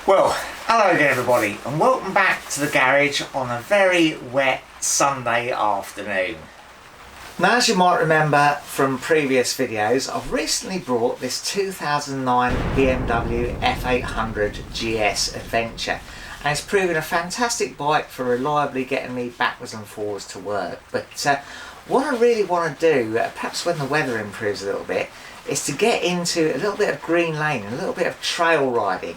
Well, hello again everybody and welcome back to the garage on a very wet Sunday afternoon. Now, as you might remember from previous videos, I've recently brought this 2009 BMW F800 GS Adventure, and it's proven a fantastic bike for reliably getting me backwards and forwards to work. But what I really want to do, perhaps when the weather improves a little bit, is to get into a little bit of green lane and a little bit of trail riding.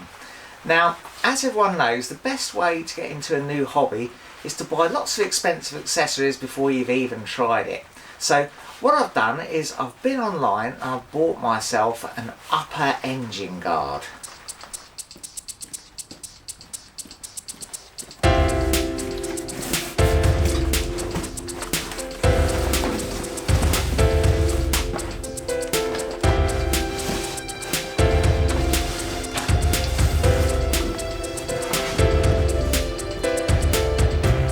Now, as everyone knows, the best way to get into a new hobby is to buy lots of expensive accessories before you've even tried it. So what I've done is I've been online and I've bought myself an upper engine guard.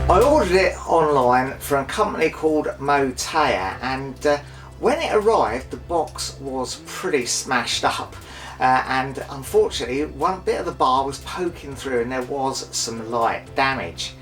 I ordered it online from a company called Ttxela, and when it arrived the box was pretty smashed up, and unfortunately one bit of the bar was poking through and there was some light damage.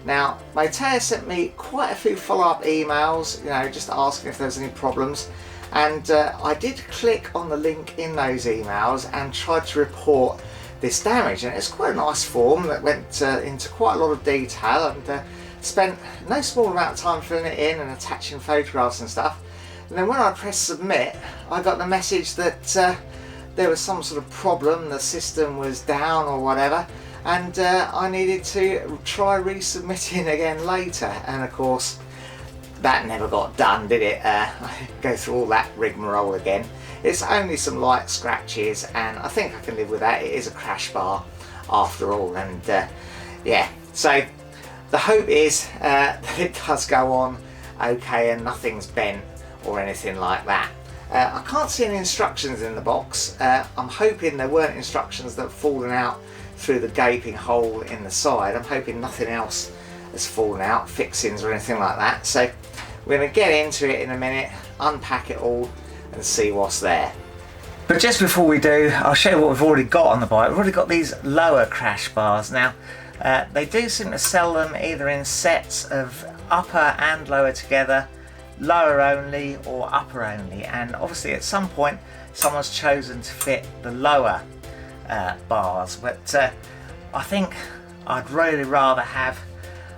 Now, Ttxela sent me quite a few follow-up emails, just asking if there was any problems, and I did click on the link in those emails and tried to report this damage, and it's quite a nice form that went into quite a lot of detail, and spent no small amount of time filling it in and attaching photographs and stuff. And then when I pressed submit, I got the message that there was some sort of problem, the system was down or whatever, and I needed to try resubmitting again later. And of course that never got done, did it? I go through all that rigmarole again. It's only some light scratches and I think I can live with that. It is a crash bar after all, and yeah, so the hope is that it does go on okay and nothing's bent or anything like that. I can't see any instructions in the box. I'm hoping there weren't instructions that have fallen out through the gaping hole in the side. I'm hoping nothing else has fallen out, fixings or anything like that. So we're going to get into it in a minute, unpack it all and see what's there. But just before we do, I'll show you what we've already got on the bike. We've already got these lower crash bars. Now, they do seem to sell them either in sets of upper and lower together, lower only or upper only, and obviously at some point someone's chosen to fit the lower bars, but I think I'd really rather have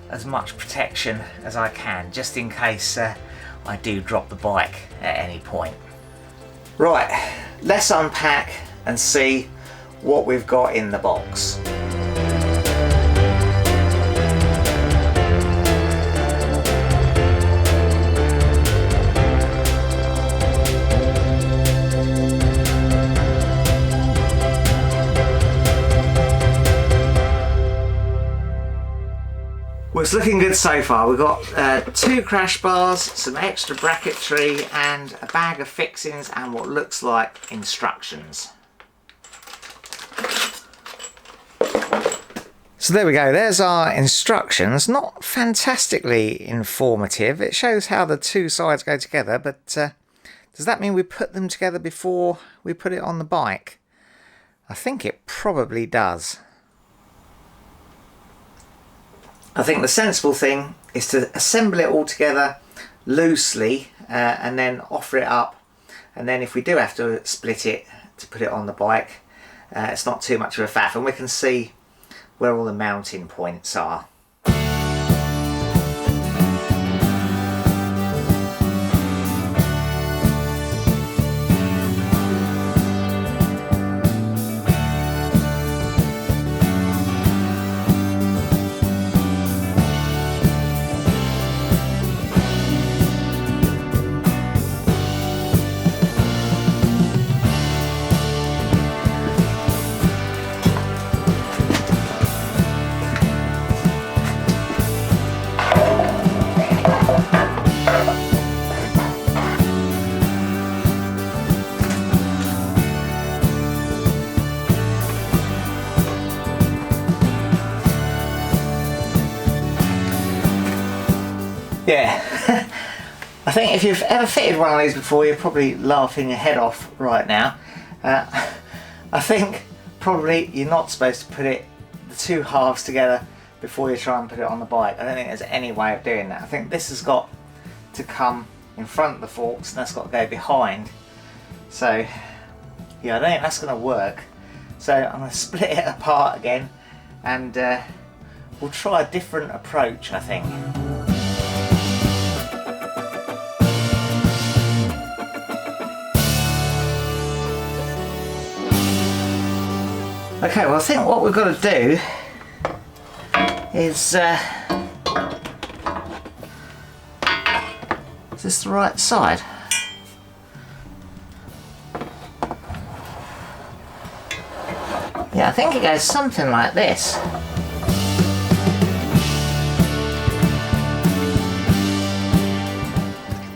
as much protection as I can, just in case I do drop the bike at any point. Right, let's unpack and see what we've got in the box. Well, it's looking good so far. We've got 2 crash bars, some extra bracketry and a bag of fixings and what looks like instructions. So there we go, there's our instructions. Not fantastically informative. It shows how the 2 sides go together, but does that mean we put them together before we put it on the bike? I think it probably does. I think the sensible thing is to assemble it all together loosely and then offer it up, and then if we do have to split it to put it on the bike, it's not too much of a faff and we can see where all the mounting points are. Yeah, I think if you've ever fitted one of these before, you're probably laughing your head off right now. I think probably you're not supposed to put it the two halves together before you try and put it on the bike. I don't think there's any way of doing that. I think this has got to come in front of the forks and that's got to go behind. So yeah, I don't think that's going to work. So I'm going to split it apart again and we'll try a different approach, I think. Okay, well I think what we've got to do is this the right side? Yeah, I think it goes something like this.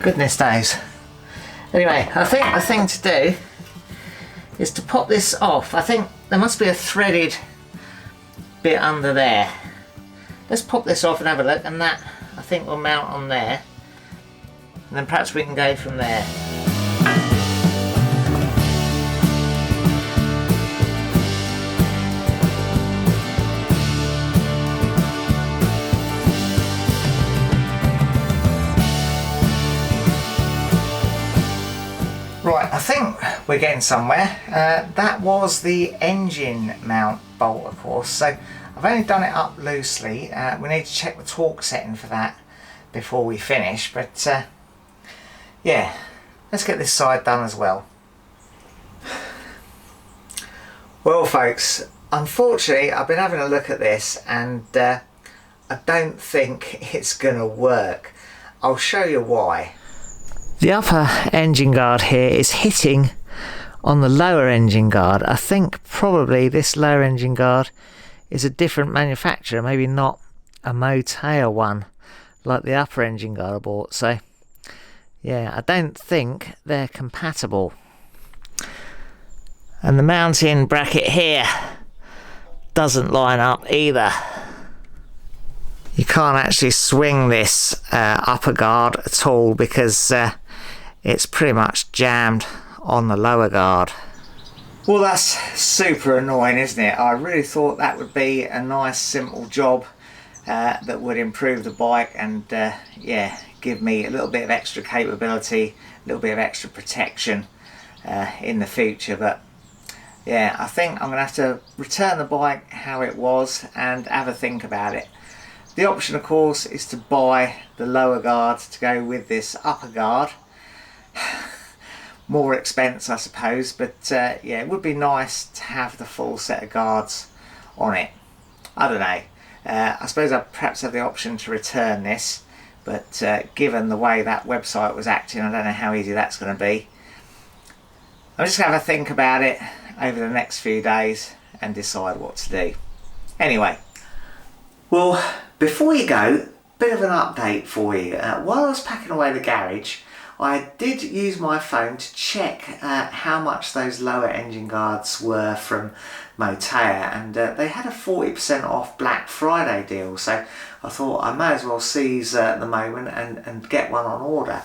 Goodness knows. Anyway, I think the thing to do is to pop this off. I think there must be a threaded bit under there. Let's pop this off and have a look, and that I think will mount on there. And then perhaps we can go from there. Right, I think we're getting somewhere. That was the engine mount bolt, of course, so I've only done it up loosely. We need to check the torque setting for that before we finish, but yeah, let's get this side done as well. Well folks, unfortunately I've been having a look at this and I don't think it's gonna work. I'll show you why. The upper engine guard here is hitting on the lower engine guard. I think probably this lower engine guard is a different manufacturer, maybe not a Motea one like the upper engine guard I bought. So yeah, I don't think they're compatible. And the mounting bracket here doesn't line up either. You can't actually swing this upper guard at all because it's pretty much jammed on the lower guard. Well, that's super annoying, isn't it? I really thought that would be a nice simple job that would improve the bike and yeah, give me a little bit of extra capability, a little bit of extra protection in the future. But yeah, I think I'm gonna have to return the bike how it was and have a think about it. The option, of course, is to buy the lower guard to go with this upper guard. More expense, I suppose, but yeah, it would be nice to have the full set of guards on it. I don't know. I suppose I perhaps have the option to return this, but given the way that website was acting, I don't know how easy that's going to be. I'm just going to have a think about it over the next few days and decide what to do. Anyway, well, before you go, bit of an update for you. While I was packing away the garage, I did use my phone to check how much those lower engine guards were from Motea, and they had a 40% off Black Friday deal, so I thought I may as well seize the moment and get one on order.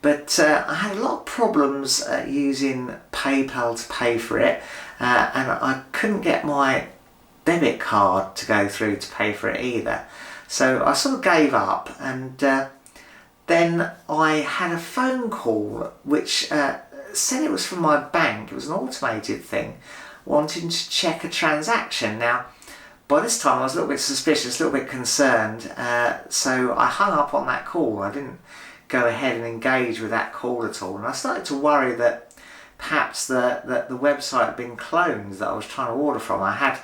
But I had a lot of problems using PayPal to pay for it, and I couldn't get my debit card to go through to pay for it either. So I sort of gave up, and then I had a phone call which said it was from my bank. It was an automated thing, wanting to check a transaction. Now, by this time I was a little bit suspicious, a little bit concerned, so I hung up on that call. I didn't go ahead and engage with that call at all, and I started to worry that perhaps the website had been cloned that I was trying to order from. I had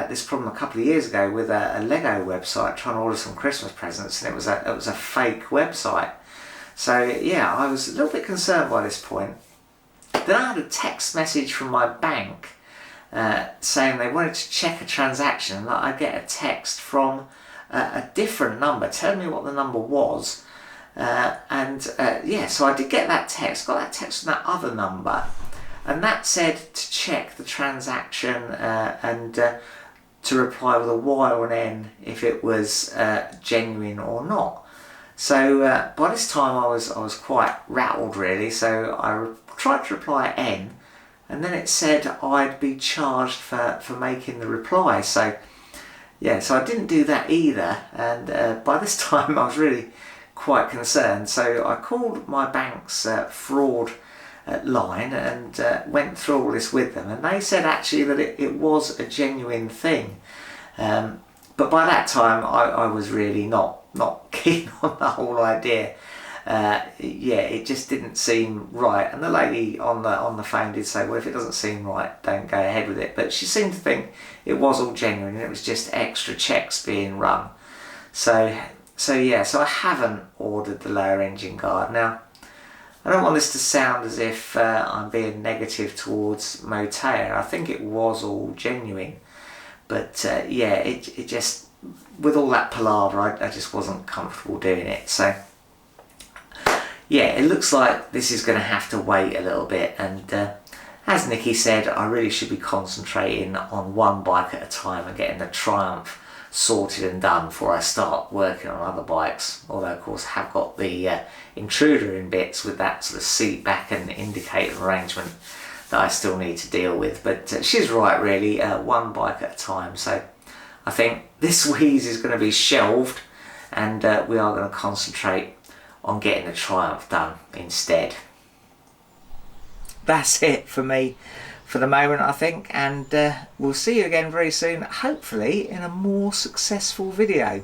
this problem a couple of years ago with a Lego website trying to order some Christmas presents, and it was a fake website. So yeah, I was a little bit concerned by this point. Then I had a text message from my bank saying they wanted to check a transaction, and that I'd get a text from a different number telling me what the number was. Yeah, so I did get that text, got that text from that other number, and that said to check the transaction and to reply with a Y or an N if it was genuine or not. So by this time I was quite rattled really, so I tried to reply N, and then it said I'd be charged for making the reply. So yeah, so I didn't do that either, and by this time I was really quite concerned, so I called my bank's fraud line and went through all this with them, and they said actually that it was a genuine thing, but by that time I was really not keen on the whole idea. Yeah, it just didn't seem right, and the lady on the phone did say, well, if it doesn't seem right, don't go ahead with it, but she seemed to think it was all genuine and it was just extra checks being run. So yeah, so I haven't ordered the lower engine guard. Now, I don't want this to sound as if I'm being negative towards Motea. I think it was all genuine, but yeah, it just, with all that palaver, I just wasn't comfortable doing it. So yeah, it looks like this is going to have to wait a little bit, and as Nikki said, I really should be concentrating on one bike at a time and getting the Triumph sorted and done before I start working on other bikes. Although of course I have got the intruder in bits with that sort of seat back and indicator arrangement that I still need to deal with, but she's right really, one bike at a time. So I think this wheeze is going to be shelved, and we are going to concentrate on getting the Triumph done instead. That's it for me for the moment, I think, and we'll see you again very soon, hopefully in a more successful video.